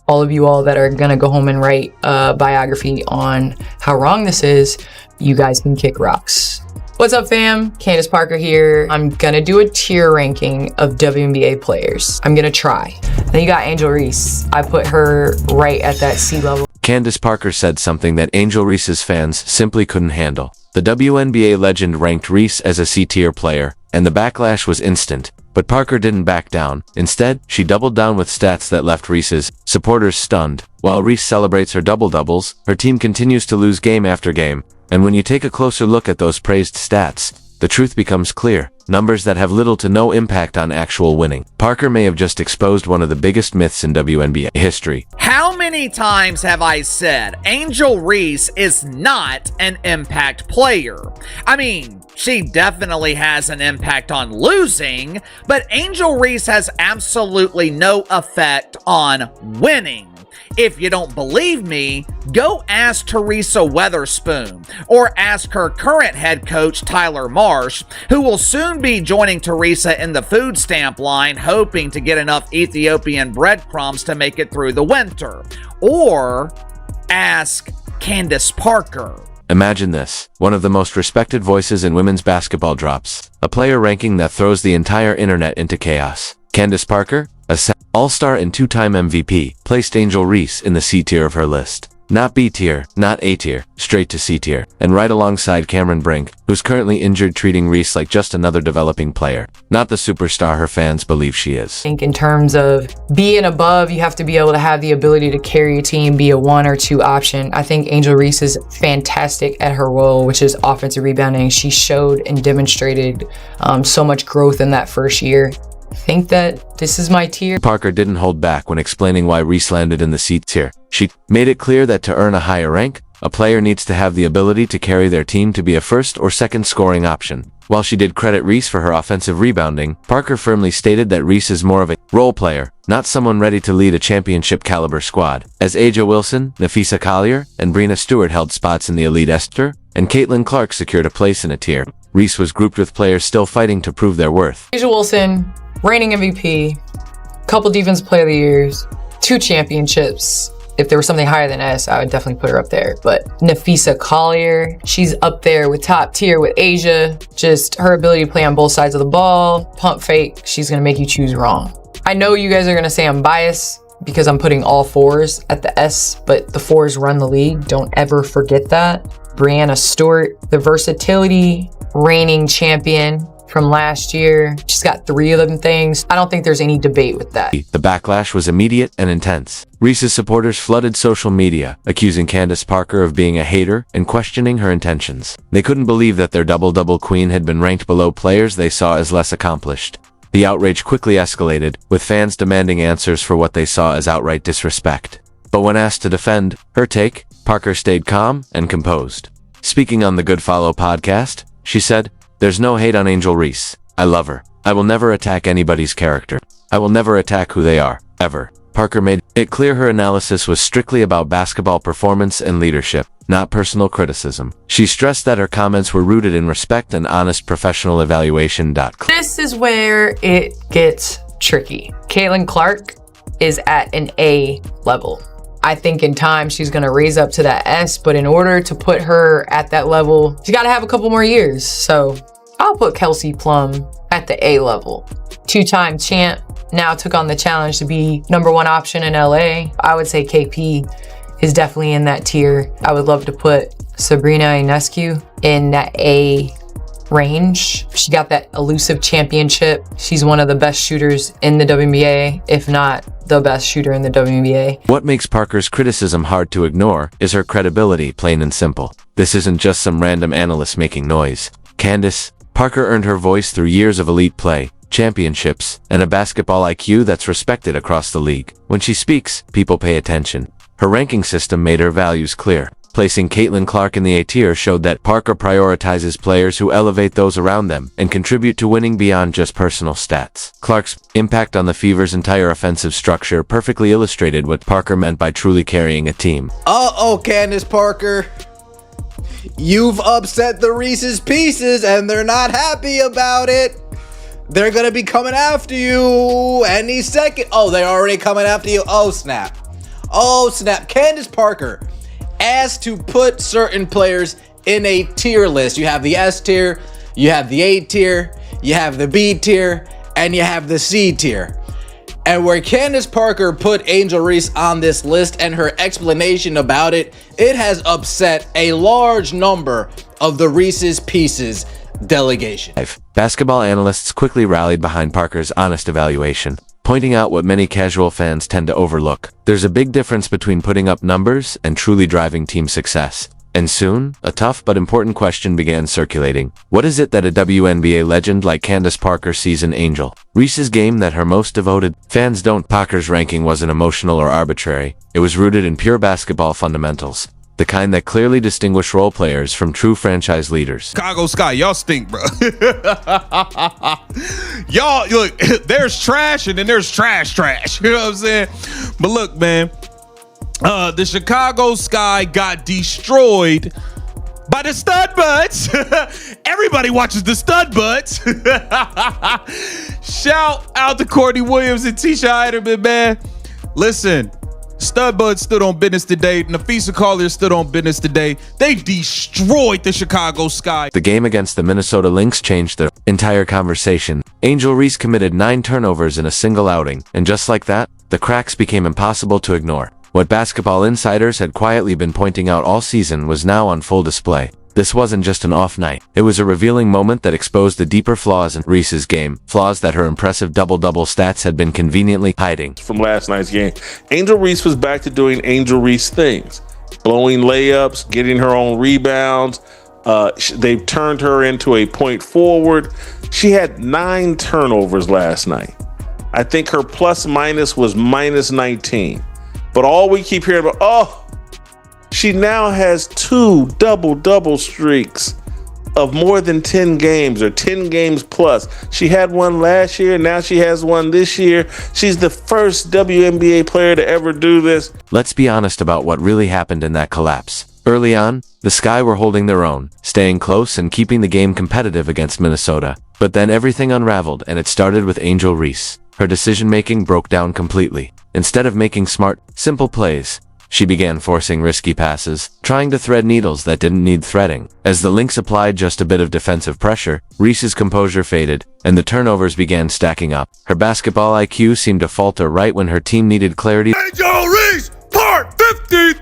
all of you all that are gonna go home and write a biography on how wrong this is, you guys can kick rocks. What's up, fam? Candace Parker here. I'm gonna do a tier ranking of WNBA players. I'm gonna try. Then you got Angel Reese. I put her right at that C level. Candace Parker said something that Angel Reese's fans simply couldn't handle. The WNBA legend ranked Reese as a C-tier player, and the backlash was instant. But Parker didn't back down. Instead, she doubled down with stats that left Reese's supporters stunned. While Reese celebrates her double-doubles, her team continues to lose game after game. And when you take a closer look at those praised stats, the truth becomes clear. Numbers that have little to no impact on actual winning. Parker may have just exposed one of the biggest myths in WNBA history. How many times have I said Angel Reese is not an impact player? I mean, she definitely has an impact on losing, but Angel Reese has absolutely no effect on winning. If you don't believe me, go ask Teresa Weatherspoon or ask her current head coach Tyler Marsh, who will soon be joining Teresa in the food stamp line, hoping to get enough Ethiopian breadcrumbs to make it through the winter. Or ask Candace Parker. Imagine this. One of the most respected voices in women's basketball drops. A player ranking that throws the entire internet into chaos. Candace Parker, a all-star and two-time MVP, placed Angel Reese in the C-tier of her list. Not B-tier, not A-tier, straight to C-tier. And right alongside Cameron Brink, who's currently injured, treating Reese like just another developing player. Not the superstar her fans believe she is. I think in terms of being above, you have to be able to have the ability to carry a team, be a 1 or 2 option. I think Angel Reese is fantastic at her role, which is offensive rebounding. She showed and demonstrated so much growth in that first year. I think that this is my tier. Parker didn't hold back when explaining why Reese landed in the C tier. She made it clear that to earn a higher rank, a player needs to have the ability to carry their team to be a first or second scoring option. While she did credit Reese for her offensive rebounding, Parker firmly stated that Reese is more of a role player, not someone ready to lead a championship caliber squad. As A'ja Wilson, Nafisa Collier, and Breanna Stewart held spots in the Elite Esther, and Caitlin Clark secured a place in a tier, Reese was grouped with players still fighting to prove their worth. A'ja Wilson, reigning MVP, couple Defensive Player of the Years, 2 championships. If there was something higher than S, I would definitely put her up there. But Nafisa Collier, she's up there with top tier with A'ja. Just her ability to play on both sides of the ball, pump fake, she's gonna make you choose wrong. I know you guys are gonna say I'm biased because I'm putting all 4s at the S, but the 4s run the league. Don't ever forget that. Breanna Stewart, the versatility, reigning champion from last year. She's got 3 of them things. I don't think there's any debate with that. The backlash was immediate and intense. Reese's supporters flooded social media, accusing Candace Parker of being a hater and questioning her intentions. They couldn't believe that their double-double queen had been ranked below players they saw as less accomplished. The outrage quickly escalated, with fans demanding answers for what they saw as outright disrespect. But when asked to defend her take, Parker stayed calm and composed. Speaking on the Good Follow podcast, she said, "There's no hate on Angel Reese. I love her. I will never attack anybody's character. I will never attack who they are, ever." Parker made it clear her analysis was strictly about basketball performance and leadership, not personal criticism. She stressed that her comments were rooted in respect and honest professional evaluation. This is where it gets tricky. Caitlin Clark is at an A level. I think in time she's gonna raise up to that S, but in order to put her at that level, she gotta have a couple more years. So I'll put Kelsey Plum at the A level. 2-time champ, now took on the challenge to be #1 option in LA. I would say KP is definitely in that tier. I would love to put Sabrina Ionescu in that A range. She got that elusive championship. She's one of the best shooters in the WNBA, if not the best shooter in the WNBA. What makes Parker's criticism hard to ignore is her credibility, plain and simple. This isn't just some random analyst making noise. Candace Parker earned her voice through years of elite play, championships, and a basketball IQ that's respected across the league. When she speaks, people pay attention. Her ranking system made her values clear. Placing Caitlin Clark in the A tier showed that Parker prioritizes players who elevate those around them and contribute to winning beyond just personal stats. Clark's impact on the Fever's entire offensive structure perfectly illustrated what Parker meant by truly carrying a team. Uh-oh, Candace Parker. You've upset the Reese's Pieces and they're not happy about it. They're gonna be coming after you any second. Oh, they're already coming after you. Oh, snap. Oh snap, Candace Parker asked to put certain players in a tier list. You have the S tier, you have the A tier, you have the B tier, and you have the C tier. And where Candace Parker put Angel Reese on this list and her explanation about it, it has upset a large number of the Reese's Pieces delegation. Basketball analysts quickly rallied behind Parker's honest evaluation, pointing out what many casual fans tend to overlook. There's a big difference between putting up numbers and truly driving team success. And soon, a tough but important question began circulating. What is it that a WNBA legend like Candace Parker sees in Angel Reese's game that her most devoted fans don't? Parker's ranking wasn't emotional or arbitrary. It was rooted in pure basketball fundamentals, the kind that clearly distinguish role players from true franchise leaders. Chicago Sky, y'all stink, bro. Y'all, look, there's trash and then there's trash. You know what I'm saying? But look, man, the Chicago Sky got destroyed by the stud butts. Everybody watches the stud butts. Shout out to Courtney Williams and Tisha Heiderman, man. Listen, stud butts stood on business today. Nafisa Collier stood on business today. They destroyed the Chicago Sky. The game against the Minnesota Lynx changed the entire conversation. Angel Reese committed 9 turnovers in a single outing, and just like that, the cracks became impossible to ignore. What basketball insiders had quietly been pointing out all season was now on full display. This wasn't just an off night. It was a revealing moment that exposed the deeper flaws in Reese's game, flaws that her impressive double-double stats had been conveniently hiding. From last night's game, Angel Reese was back to doing Angel Reese things. Blowing layups, getting her own rebounds. They've turned her into a point forward. She had 9 turnovers last night. I think her plus minus was minus 19. But all we keep hearing about, she now has 2 double-double streaks of more than 10 games or 10 games plus. She had one last year. Now she has one this year. She's the first WNBA player to ever do this. Let's be honest about what really happened in that collapse. Early on, the Sky were holding their own, staying close and keeping the game competitive against Minnesota. But then everything unraveled, and it started with Angel Reese. Her decision-making broke down completely. Instead of making smart, simple plays, she began forcing risky passes, trying to thread needles that didn't need threading. As the Lynx applied just a bit of defensive pressure, Reese's composure faded, and the turnovers began stacking up. Her basketball IQ seemed to falter right when her team needed clarity. Angel Reese, part 53,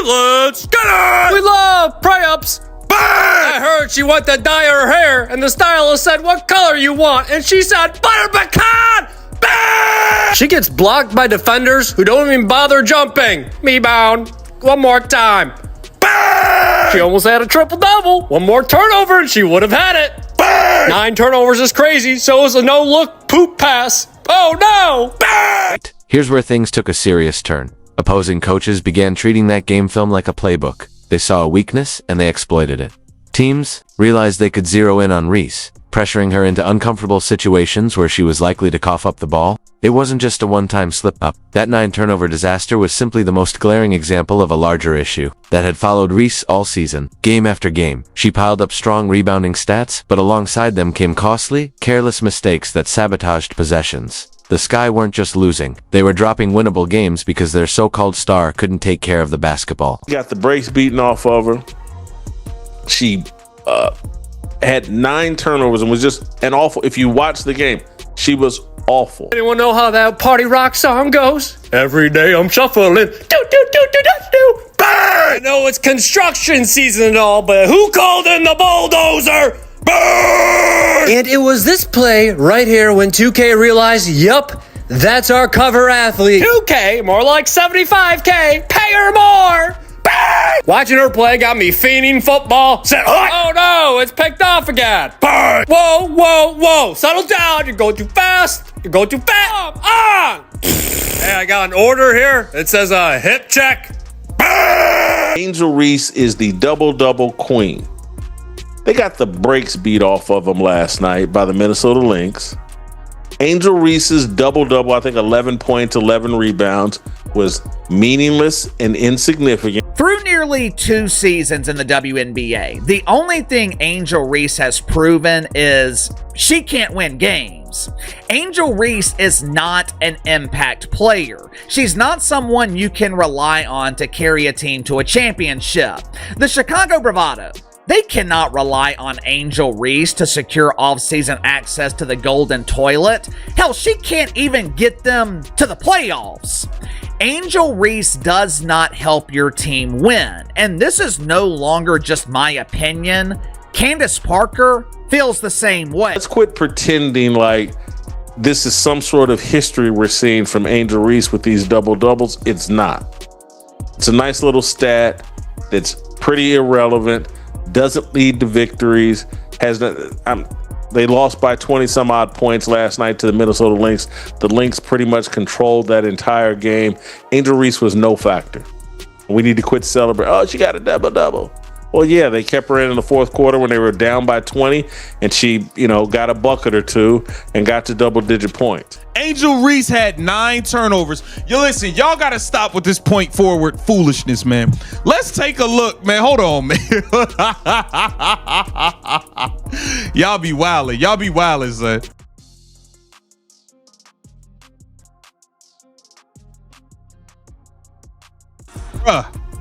let's get it! We love pray-ups. I heard she wanted to dye her hair, and the stylist said, "What color you want?" And she said, "Butter pecan!" Bang! She gets blocked by defenders who don't even bother jumping. Me bound. One more time. Bang! She almost had a triple-double. One more turnover, and she would have had it. Bang! 9 turnovers is crazy, so is a no-look poop pass. Oh, no! Bang! Here's where things took a serious turn. Opposing coaches began treating that game film like a playbook. They saw a weakness, and they exploited it. Teams realized they could zero in on Reese, pressuring her into uncomfortable situations where she was likely to cough up the ball. It wasn't just a one-time slip-up. That 9-turnover disaster was simply the most glaring example of a larger issue that had followed Reese all season. Game after game, she piled up strong rebounding stats, but alongside them came costly, careless mistakes that sabotaged possessions. The Sky weren't just losing. They were dropping winnable games because their so-called star couldn't take care of the basketball. Got the brakes beaten off of her. She had 9 turnovers and was just an awful. If you watch the game, she was awful. Anyone know how that party rock song goes? Every day I'm shuffling. Do, do, do, do, do, do. Bang! I know it's construction season and all, but who called in the bulldozer? Bang! And it was this play right here when 2K realized, yup, that's our cover athlete. 2K? More like 75K. Pay her more. Bang! Watching her play got me fiending football. Said, oh no, it's picked off again. Bang! Whoa, whoa, whoa. Settle down. You're going too fast. You're going too fast. On! Hey, I got an order here. It says a hip check. Bang! Angel Reese is the double-double queen. They got the brakes beat off of them last night by the Minnesota Lynx. Angel Reese's double-double, I think 11 points, 11 rebounds, was meaningless and insignificant. Through nearly 2 seasons in the WNBA, the only thing Angel Reese has proven is she can't win games. Angel Reese is not an impact player. She's not someone you can rely on to carry a team to a championship. The Chicago Bravado, they cannot rely on Angel Reese to secure off-season access to the Golden Toilet. Hell, she can't even get them to the playoffs. Angel Reese does not help your team win, and this is no longer just my opinion. Candace Parker feels the same way. Let's quit pretending like this is some sort of history we're seeing from Angel Reese with these double-doubles. It's not. It's a nice little stat that's pretty irrelevant, doesn't lead to victories, they lost by 20 some odd points last night to the Minnesota Lynx. The Lynx pretty much controlled that entire game. Angel Reese was no factor. We need to quit celebrating. Oh, she got a double-double. Well, yeah, they kept her in the fourth quarter when they were down by 20, and she, got a bucket or two and got to double-digit points. Angel Reese had 9 turnovers. Listen, y'all got to stop with this point forward foolishness, man. Let's take a look, man. Hold on, man. Y'all be wildin'. Y'all be wildin', son.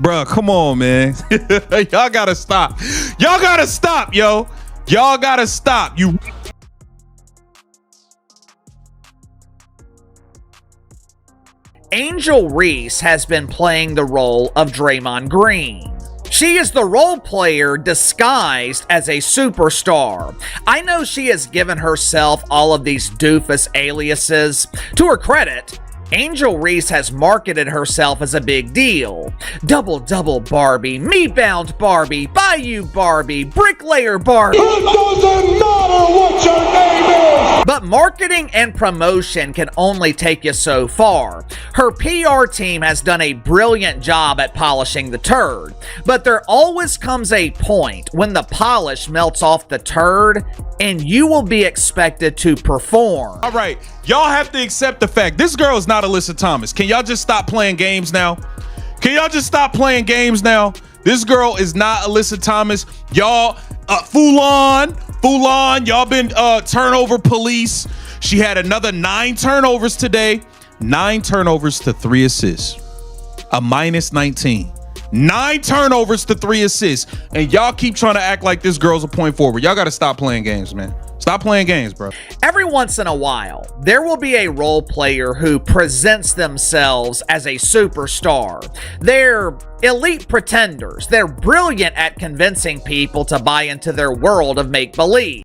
Bruh, come on, man. Y'all gotta stop. Y'all gotta stop, yo. Y'all gotta stop. Angel Reese has been playing the role of Draymond Green. She is the role player disguised as a superstar. I know she has given herself all of these doofus aliases. To her credit, Angel Reese has marketed herself as a big deal. Double-double Barbie, me-bound Barbie, Bayou Barbie, Bricklayer Barbie. It doesn't matter what your name is! But marketing and promotion can only take you so far. Her PR team has done a brilliant job at polishing the turd, but there always comes a point when the polish melts off the turd and you will be expected to perform. All right, y'all have to accept the fact this girl is not Alyssa Thomas. Can y'all just stop playing games now? Can y'all just stop playing games now? This girl is not Alyssa Thomas. Y'all, fool on. Y'all been turnover police. She had another 9 turnovers today. 9 turnovers to 3 assists. A minus 19. 9 turnovers to 3 assists. And y'all keep trying to act like this girl's a point forward. Y'all got to stop playing games, man. Stop playing games, bro. Every once in a while, there will be a role player who presents themselves as a superstar. They're elite pretenders. They're brilliant at convincing people to buy into their world of make-believe.